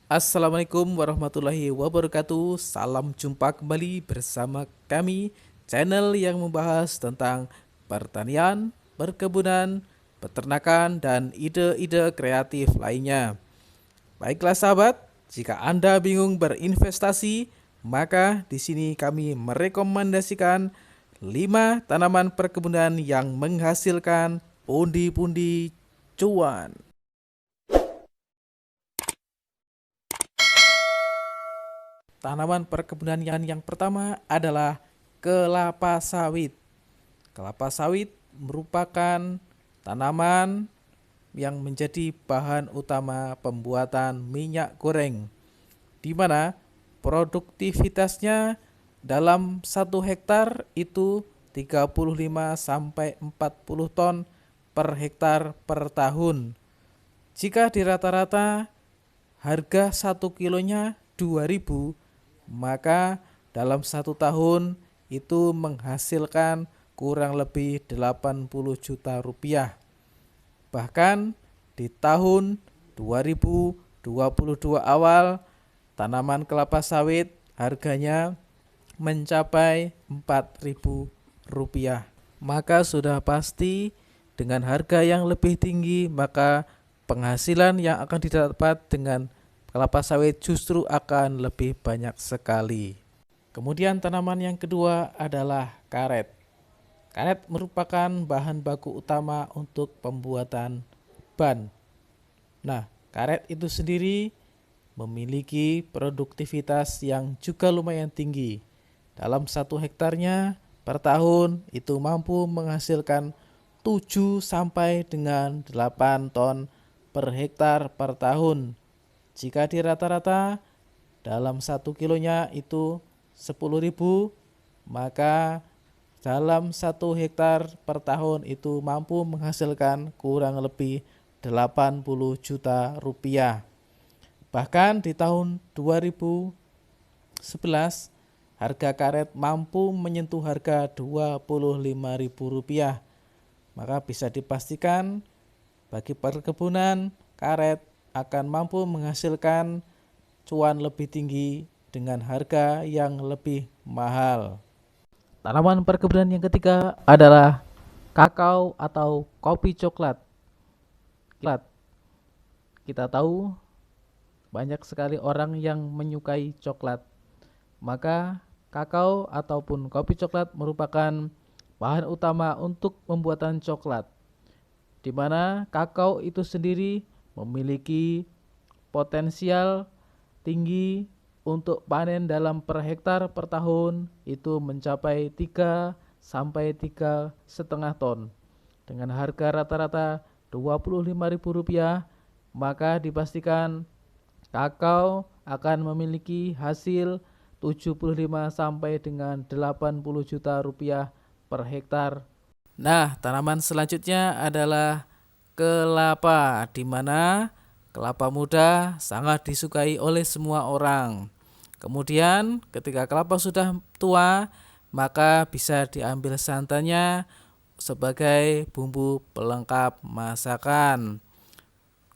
Assalamualaikum warahmatullahi wabarakatuh. Salam jumpa kembali bersama kami, channel yang membahas tentang pertanian, perkebunan, peternakan, dan ide-ide kreatif lainnya. Baiklah sahabat, jika Anda bingung berinvestasi, maka di sini kami merekomendasikan 5 tanaman perkebunan yang menghasilkan pundi-pundi cuan. Tanaman perkebunan yang pertama adalah kelapa sawit. Kelapa sawit merupakan tanaman yang menjadi bahan utama pembuatan minyak goreng, di mana produktivitasnya dalam 1 hektar itu 35 sampai 40 ton per hektar per tahun. Jika di rata-rata harga 1 kilonya 2.000, maka dalam 1 tahun itu menghasilkan kurang lebih 80 juta rupiah. Bahkan di tahun 2022 awal, tanaman kelapa sawit harganya mencapai 4.000 rupiah. Maka sudah pasti dengan harga yang lebih tinggi, maka penghasilan yang akan didapat dengan kelapa sawit justru akan lebih banyak sekali. Kemudian tanaman yang kedua adalah karet. Karet merupakan bahan baku utama untuk pembuatan ban. Nah, karet itu sendiri memiliki produktivitas yang juga lumayan tinggi. Dalam 1 hektarnya per tahun itu mampu menghasilkan 7 sampai dengan 8 ton per hektar per tahun. Jika di rata-rata dalam 1 kilonya itu 10.000, maka dalam 1 hektar per tahun itu mampu menghasilkan kurang lebih 80 juta rupiah. Bahkan di tahun 2011, harga karet mampu menyentuh harga 25.000 rupiah. Maka bisa dipastikan bagi perkebunan, karet akan mampu menghasilkan cuan lebih tinggi dengan harga yang lebih mahal. Tanaman perkebunan yang ketiga adalah kakao atau kopi coklat. Kita tahu banyak sekali orang yang menyukai coklat. Maka kakao ataupun kopi coklat merupakan bahan utama untuk pembuatan coklat, di mana kakao itu sendiri memiliki potensial tinggi untuk panen dalam per hektar per tahun itu mencapai 3 sampai 3,5 ton dengan harga rata-rata 25.000 rupiah. Maka dipastikan kakao akan memiliki hasil 75 sampai dengan 80 juta rupiah per hektar. Nah, tanaman selanjutnya adalah kelapa, di mana kelapa muda sangat disukai oleh semua orang. Kemudian ketika kelapa sudah tua, maka bisa diambil santannya sebagai bumbu pelengkap masakan.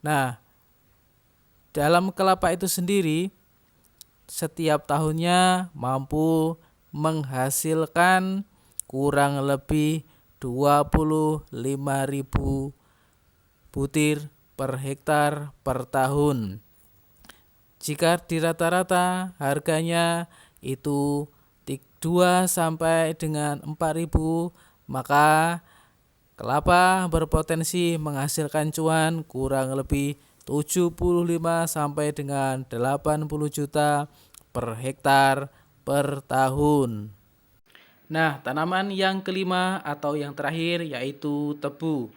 Nah, dalam kelapa itu sendiri setiap tahunnya mampu menghasilkan kurang lebih 25.000 butir per hektar per tahun. Jika di rata-rata harganya itu 2 sampai dengan 4.000, maka kelapa berpotensi menghasilkan cuan kurang lebih 75 sampai dengan 80 juta per hektar per tahun. Nah, tanaman yang kelima atau yang terakhir yaitu tebu,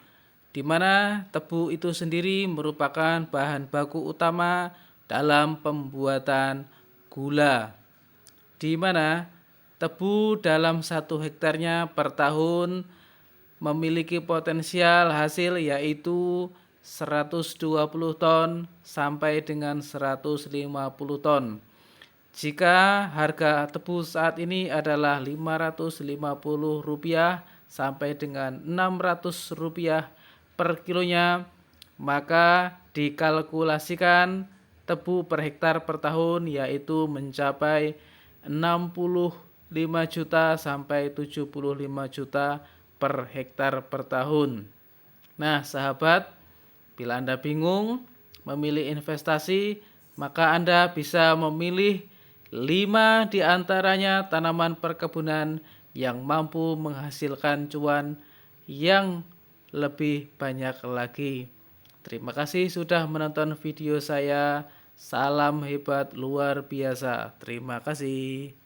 di mana tebu itu sendiri merupakan bahan baku utama dalam pembuatan gula, di mana tebu dalam 1 hektarnya per tahun memiliki potensial hasil yaitu 120 ton sampai dengan 150 ton. Jika harga tebu saat ini adalah 550 rupiah sampai dengan 600 rupiah per kilonya, maka dikalkulasikan tebu per hektar per tahun, yaitu mencapai 65 juta sampai 75 juta per hektar per tahun. Nah, sahabat, bila Anda bingung memilih investasi, maka Anda bisa memilih 5 di antaranya tanaman perkebunan yang mampu menghasilkan cuan yang lebih banyak lagi. Terima kasih sudah menonton video saya. Salam hebat luar biasa. Terima kasih.